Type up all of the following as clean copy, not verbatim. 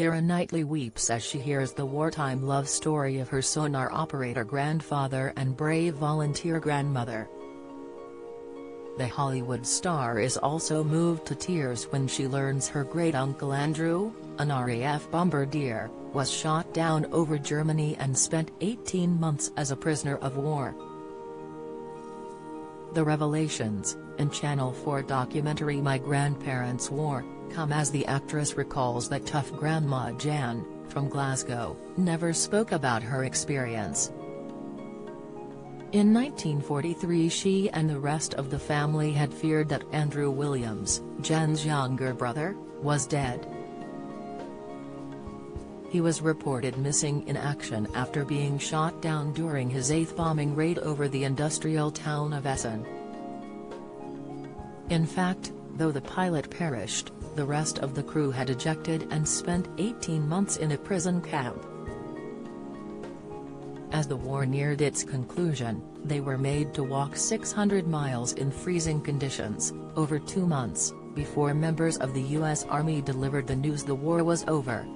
Keira Knightley weeps as she hears the wartime love story of her sonar operator grandfather and brave volunteer grandmother. The Hollywood star is also moved to tears when she learns her great-uncle Andrew, an RAF bombardier, was shot down over Germany and spent 18 months as a prisoner of war. The revelations, in Channel 4 documentary My Grandparents' War, come as the actress recalls that tough Grandma Jan, from Glasgow, never spoke about her experience. In 1943 she and the rest of the family had feared that Andrew Williams, Jan's younger brother, was dead. He was reported missing in action after being shot down during his 8th bombing raid over the industrial town of Essen. In fact, though the pilot perished, the rest of the crew had ejected and spent 18 months in a prison camp. As the war neared its conclusion, they were made to walk 600 miles in freezing conditions, over 2 months, before members of the U.S. Army delivered the news the war was over.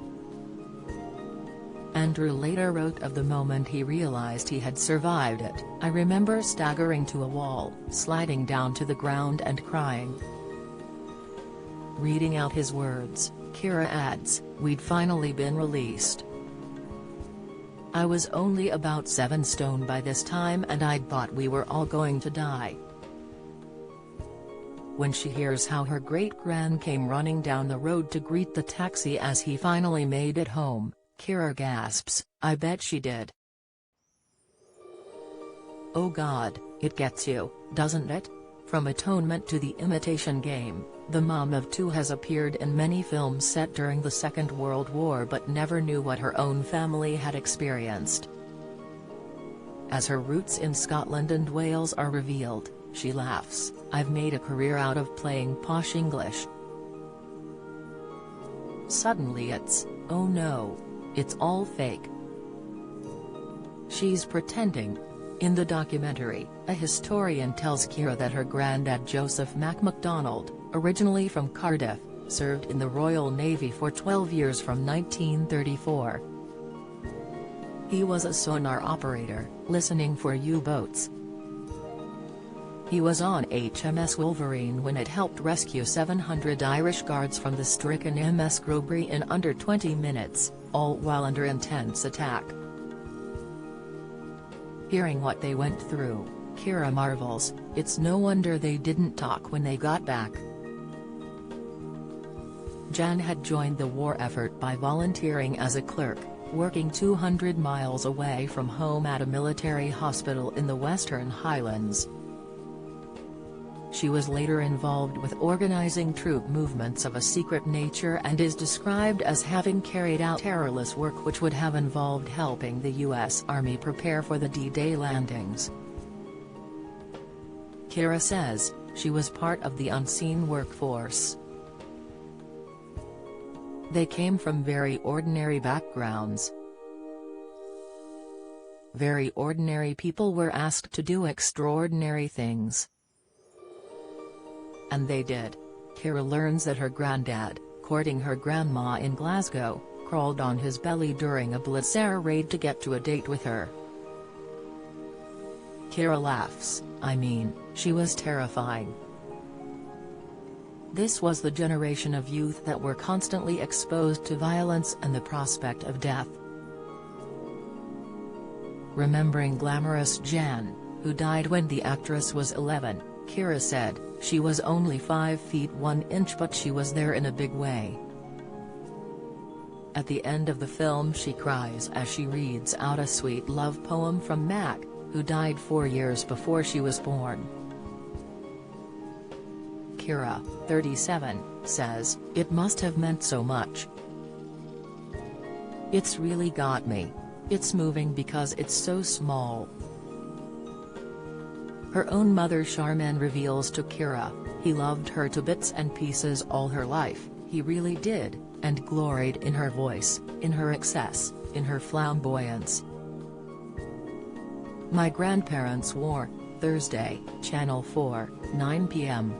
Andrew later wrote of the moment he realized he had survived it, "I remember staggering to a wall, sliding down to the ground and crying." Reading out his words, Keira adds, "We'd finally been released. I was only about 7 stone by this time and I'd thought we were all going to die." When she hears how her great-gran came running down the road to greet the taxi as he finally made it home, Keira gasps, "I bet she did." Oh God, it gets you, doesn't it? From Atonement to The Imitation Game, the mom of 2 has appeared in many films set during the Second World War but never knew what her own family had experienced. As her roots in Scotland and Wales are revealed, she laughs, "I've made a career out of playing posh English. Suddenly it's, oh no, it's all fake. She's pretending." In the documentary, a historian tells Keira that her granddad Joseph MacMacDonald, originally from Cardiff, served in the Royal Navy for 12 years from 1934. He was a sonar operator, listening for U-boats. He was on HMS Wolverine when it helped rescue 700 Irish guards from the stricken MS Grosbury in under 20 minutes, all while under intense attack. Hearing what they went through, Keira marvels, "It's no wonder they didn't talk when they got back." Jan had joined the war effort by volunteering as a clerk, working 200 miles away from home at a military hospital in the Western Highlands. She was later involved with organizing troop movements of a secret nature and is described as having carried out tireless work which would have involved helping the U.S. Army prepare for the D-Day landings. Keira says, she was part of the unseen workforce. They came from very ordinary backgrounds. Very ordinary people were asked to do extraordinary things. And they did. Keira learns that her granddad, courting her grandma in Glasgow, crawled on his belly during a Blitz air raid to get to a date with her. Keira laughs, "I mean, she was terrifying." This was the generation of youth that were constantly exposed to violence and the prospect of death. Remembering glamorous Jan, who died when the actress was 11, Keira said, "She was only 5 feet 1 inch but she was there in a big way." At the end of the film she cries as she reads out a sweet love poem from Mac, who died 4 years before she was born. Keira, 37, says, "It must have meant so much. It's really got me. It's moving because it's so small." Her own mother Charmaine reveals to Keira, "He loved her to bits and pieces all her life, he really did, and gloried in her voice, in her excess, in her flamboyance." My Grandparents' War, Thursday, Channel 4, 9 p.m.